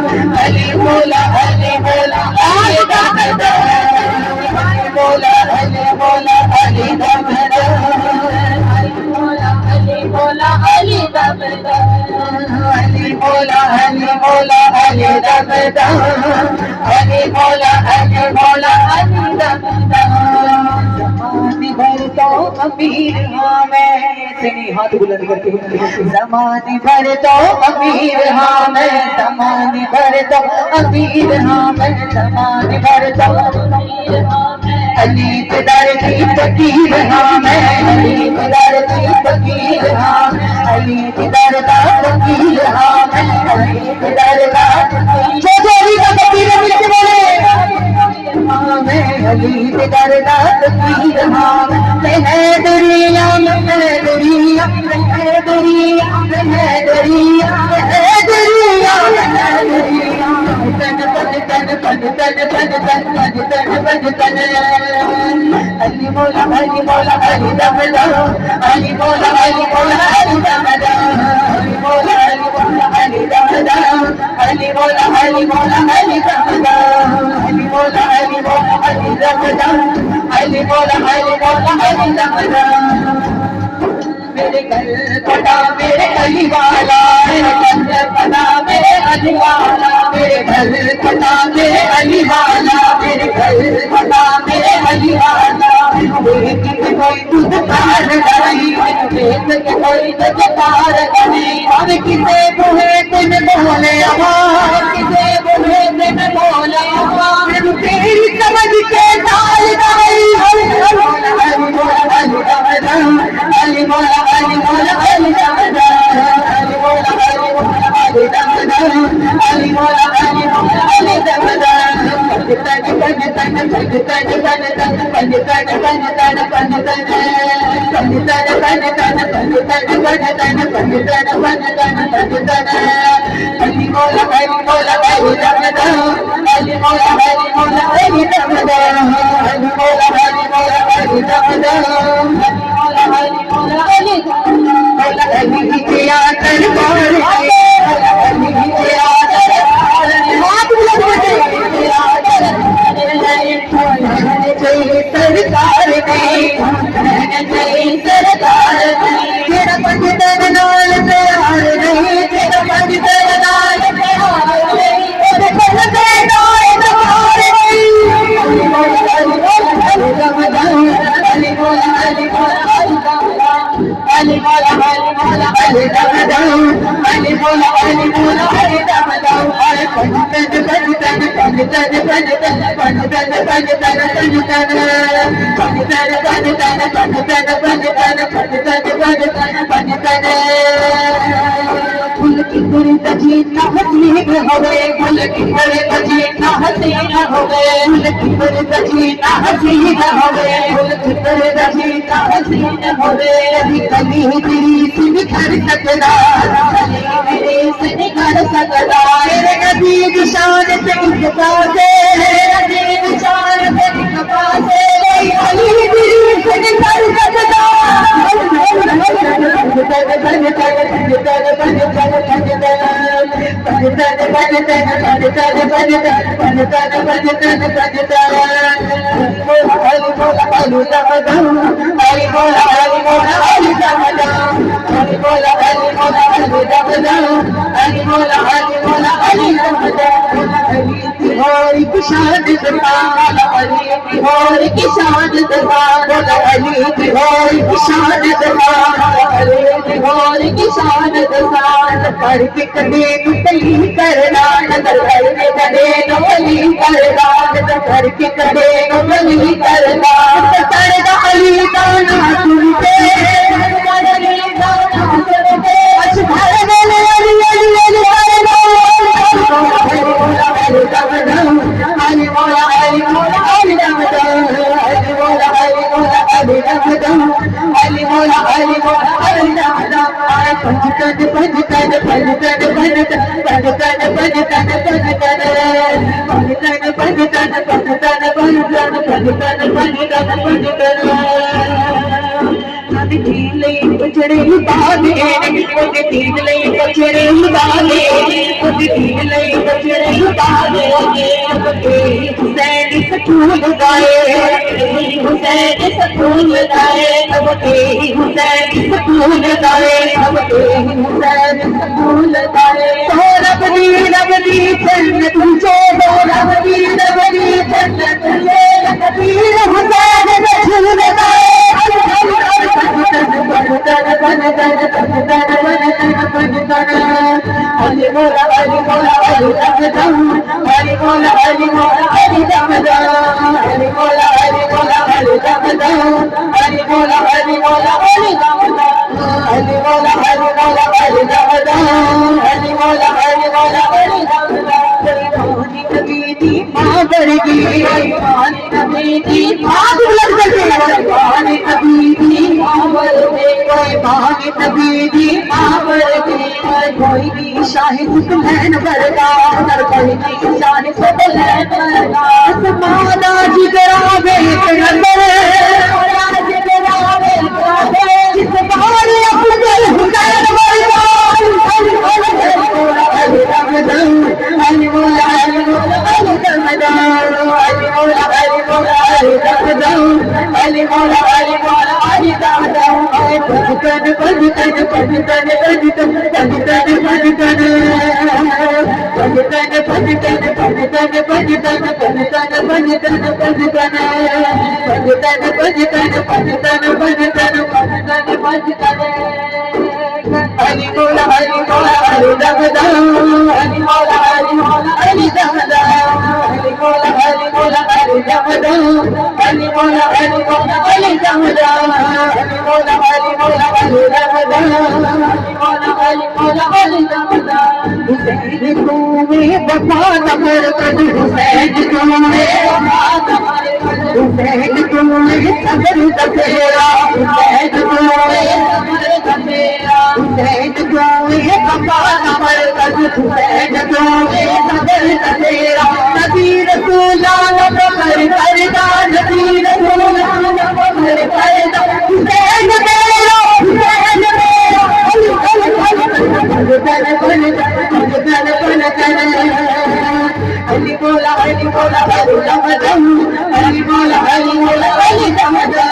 अली मौला अली मौला अली दमदार अली मौला अली मौला अली दमदार अली मौला अली मौला अली दमदार अली मौला अली मौला अली दमदार अली मौला अली मौला अली दमदार ज़माने भर तो अमीर हाँ मैं तेरी हाथ बुलंद करके ज़माने भर तो अमीर हाँ मैं ज़माने भर तो अमीर हाँ मैं ज़माने भर तो अमीर हाँ मैं अली दर की फकीर हाँ मैं अली दर की फकीर हाँ अली दर का फकीर हाँ मैं अली दर का चौधरी का फकीर मिलके बोले हाँ मैं अली दर का फकीर हाँ मैं दुनिया में दुनिया है दुनिया है दुनिया है दुनिया है दुनिया तन तन तन तन तन तन तन तन तन तन अली मौला अली मौला अली दमदार अली मौला अली मौला अली दमदार अली मौला अली मौला अली दमदार अली मौला अली मौला अली दमदार अली मौला अली मौला अली दमदार अली मौला अली मौला अली दमदार मेरे घर पता मेरे अली वाला मेरे घर पता मेरे अली वाला मेरे घर पता मेरे अली वाला मेरे घर पता मेरे अली वाला देख के कोई तुझ पार नहीं देख के कोई तुझ पार नहीं और किसे बुहे तुझ बोले आवाज किसे बुहे तुझ बोले आवाज तेरी समझ के डाल गई अली मौला अली मौला अली मौला अली मौला अली दमदार अली मौला अली मौला अली दमदार अली मौला अली मौला अली दमदार तन तन तन तन तन तन तन तन तन तन तन तन अली मौला अली मौला अली दमदार अली मौला अली मौला अली दमदार अली मौला अली मौला अली दमदार अली मौला अली मौला अली के आकर पार अली के आकर पार हाथ बुलंद करके सरकार नहीं सरकार तेरा पंडित नाल प्यार नहीं तेरा पंडित नाल प्यार नहीं तेरे पंडित नाल प्यार नहीं अली मौला अली मौला अली दमदार अली मौला अली मौला अली मौला अली मौला अली दमदार अली मौला अली मौला अली दमदार अरे पंडित पंडित पंडित पंडित पंडित पंडित फूल की पूरी तजीना हसीन हो गए फूल की पूरी तजीना हसीन हो गए फूल की पूरी तजीना हसीन हो गए फूल की पूरी तजीना हसीन हो गए अभी कली तेरी से निखर सकता कली मेरे से निखर सकता मेरे नबी की शान से इकता से मेरे नबी की शान से इकता से अली तेरी से निखर सकता शान दरबार अली और की शान दरबार अली और की शान दरबार अली और की शान दरबार कर के कदे तली करना नजर करके कदे तली करना नजर करके कदे तली करना करदा अली गाना सुन के अली गाना सुन के अशहर बोले अली अली अली अली मौला अली मौला अली दमदार अली मौला अली मौला अली दमदार अली मौला अली मौला अली दमदार पंजतन पंजतन पंजतन पंजतन पंजतन पंजतन पंजतन पंजतन पंजतन पंजतन पंजतन पंजतन पंजतन ढीले बचड़े बागे तीन ले बचड़े बागे ढीले बचड़े हुसैन स्कूल गए, हुसैन स्कूल गए, अब के हुसैन स्कूल गए, अब के हुसैन स्कूल गए। तो रबदी रबदी जन्नत तुझे, तो रबदी रबदी जन्नत तुझे, तकबीर हुसैन में झूल गए। अली मौला अली मौला अली दमदम, अली मौला अली मौला अली दमदम, अली मौला अली मौला अली दमदम, अली मौला अली मौला अली दमदम, अली मौला अली मौला अली दमदम, अली मौला अली मौला अली दमदम। पानी नबी दी मां वर्गी, पानी नबी दी मां वर्गी, पानी नबी दी मां वर्गी, पानी नबी दी मां वर्गी। कोई भी शाहिद सुलैन वर्गा, कोई भी शाहिद सुलैन वर्गा। समाना जिगरा बेत नजर, जिगरा बेत नजर, जिस बार अफजल हुसैन वर्गा। अली दमदम, अली मौला अली मौला अली दमदम, अली मौला अली मौला अली दमदम, अली मौला अली मौला अली दमदम। पजतन पजतन पजतन पजतन पजतन पजतन, पजतन पजतन पजतन पजतन पजतन पजतन पजतन, पजतन पजतन पजतन पजतन पजतन पजतन। अली मौला अली मौला अली दमदम, अली मौला अली मौला अली दमदम, अली मौला अली मौला अली दमदम, अली मौला अली मौला अली दमदम, अली मौला अली मौला अली दमदम, अली मौला अली मौला अली दमदम। हुसैन तुम्हें वफा न मरकज, हुसैन तुम्हें वफा न मरकज, हुसैन तुम्हें सबर दफेरा, हुसैन तुम्हें सबर दफेरा, हुसैन तुम्हें वफा न मरकज, हुसैन तुम्हें सबर दफेरा। नबी रसूला नबर करदा, नबी रसूला नबर करदा, हुसैन मेरा हुसैन मेरा। अली मौला अली मौला अली दमदम, अली मौला अली मौला अली दमदम,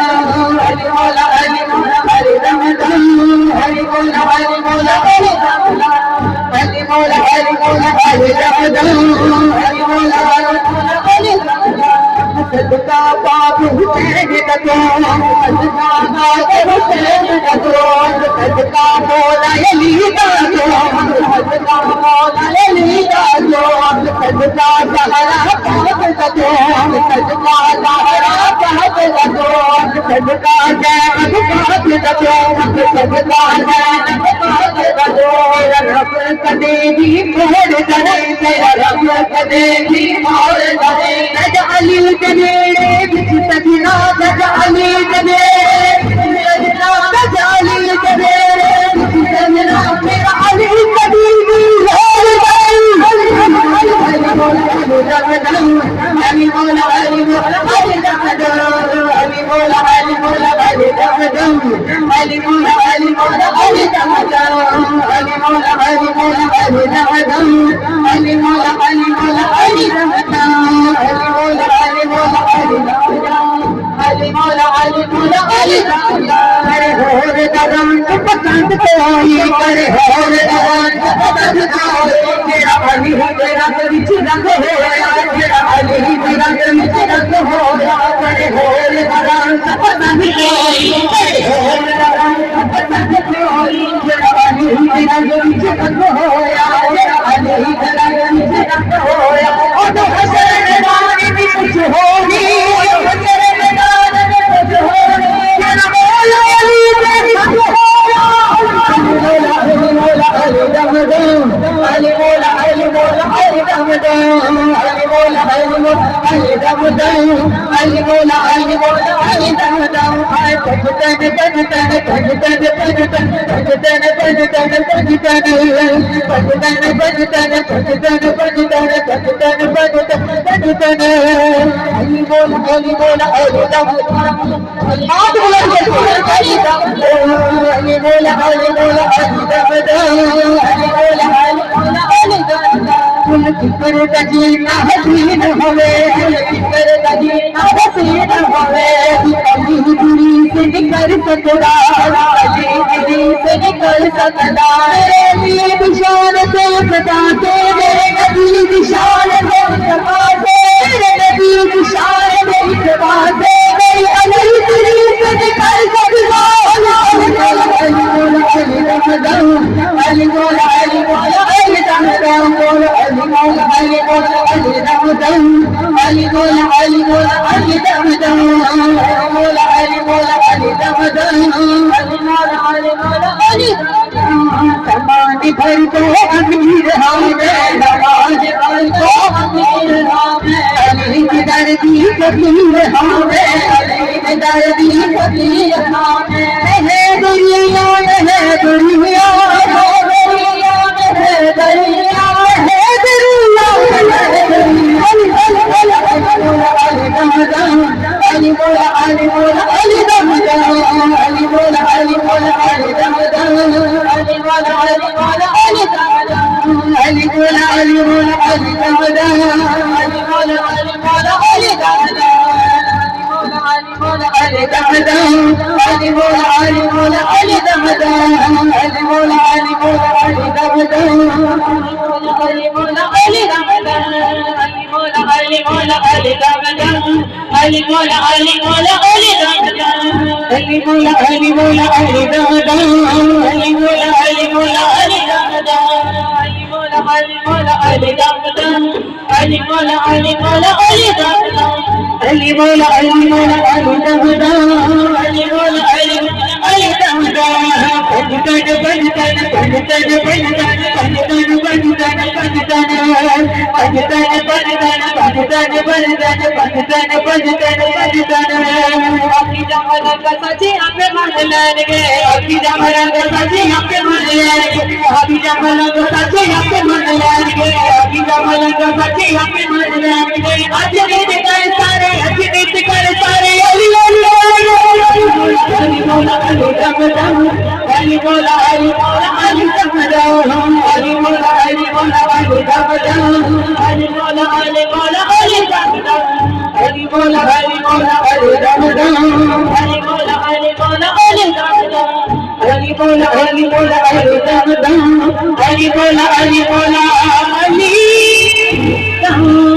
अली मौला अली मौला अली दमदम, अली मौला अली मौला अली दमदम, अली मौला अली मौला अली दमदम, अली मौला अली मौला अली दमदम। सदका बाप हुसैन दको, सदका बाप हुसैन दको, सदका मौला अली दको, सदका मौला अली दको, सदका सहारा पाक दको, सदका सहारा पाक दको, सदका जैन पाक दको, सदका जैन पाक दको। रब कदे भी मोड़ करे, तेरा रब कदे भी मोड़ करे। रज अली जनेड़े बिच सजना, रज अली जनेड़े रज अली जनेड़े बिच सजना, मेरा अली कभी भी मोड़ गई। अली मौला अली दमदम, अली मौला अली मौला अली दमदम, अली मौला अली मौला अली दमदम, अली मौला अली मौला अली दमदम, अली मौला अली मौला अली दमदम, अली मौला अली मौला अली दमदम, अली मौला अली मौला अली दमदम, अली मौला अली मौला अली दमदम। करे होर कदम पसंद कोई, करे होर कदम पसंद कोई, मेरा अली तेरा विच रंग होया, मेरा अली तेरा विच रंग होया। करे होर कदम पसंद कोई, करे होर कदम पसंद कोई, मेरा अली तेरा विच रंग होया, मेरा अली तेरा विच रंग होया। ओ तो हसर मैदान में कुछ होगी, हसर मैदान में कुछ होगी, मेरा मौला अली तेरी होया। अली मौला अली मौला अली दमदम, अली मौला अली मौला अली दमदम, अली मौला अली मौला अली दमदम, अली मौला अली मौला अली दमदम। पजतन पजतन पजतन पजतन पजतन पजतन पजतन, पजतन पजतन पजतन पजतन पजतन पजतन पजतन। अली मौला अली मौला अली दमदम, हाथ बुलंद करके अली दमदम, अली मौला अली मौला अली दमदम, अली मौला अली मौला अली दमदम। फुल फिकर दजीना हसीन होवे फुल फिकर दजीना हसीन होवे कभी दूरी से निकल सकदा कभी दूरी से निकल सकदा मेरे लिए निशान से सदा से मेरे नबी निशान से सदा से मेरे नबी निशान से सदा से मेरी अली दूरी से निकल सकदा अली मौला अली मौला अली दमदम मौला अली मौला अली मौला अली दमदम अली मौला अली मौला अली दमदम मौला अली मौला अली दमदम अली मौला अली मौला अली समाधि भर को अमीर हमें नमाज भर को अमीर हमें अली की दर्दी कबीर हमें अली की दर्दी कबीर हमें है दुनिया है दुनिया अली मौला अली मौला अली दमदम अली मौला अली मौला अली दमदम अली मौला अली मौला अली दमदम अली मौला अली मौला अली दमदम अली मौला अली मौला अली दमदम अली मौला अली दमदम अली मौला अली मौला अली दमदम अली मौला अली मौला अली दमदम अली मौला अली दमदम अली मौला अली मौला अली दमदम अली मौला अली मौला अली दमदम अली मौला अली मौला अली दमदम अली मौला अली मौला अली दमदम अली मौला अली मौला अली दमदम अली मौला अली मौला अली दमदम अली मौला अली मौला अली दमदम अली मौला अली अली दमदम पंजतन पंजतन पंजतन पंजतन पंजतन पंजतन पंजतन पंजतन पंजतन पंजतन पंजतन पंजतन पंजतन पंजतन अभी जमन का सजी हमें मान लेंगे अभी जमन का सजी हमें मान लेंगे अभी जमन का सजी हमें मान लेंगे अभी जमन का सजी हमें मान लेंगे आज नहीं कर सारे आज नहीं कर सारे अली अली मौला अली दमदम अली मौला अली मौला अली दमदम अली मौला अली मौला अली दमदम अली मौला अली मौला अली दमदम अली मौला अली मौला अली दमदम अली मौला अली मौला अली दमदम अली मौला अली मौला अली दमदम अली मौला अली मौला अली दमदम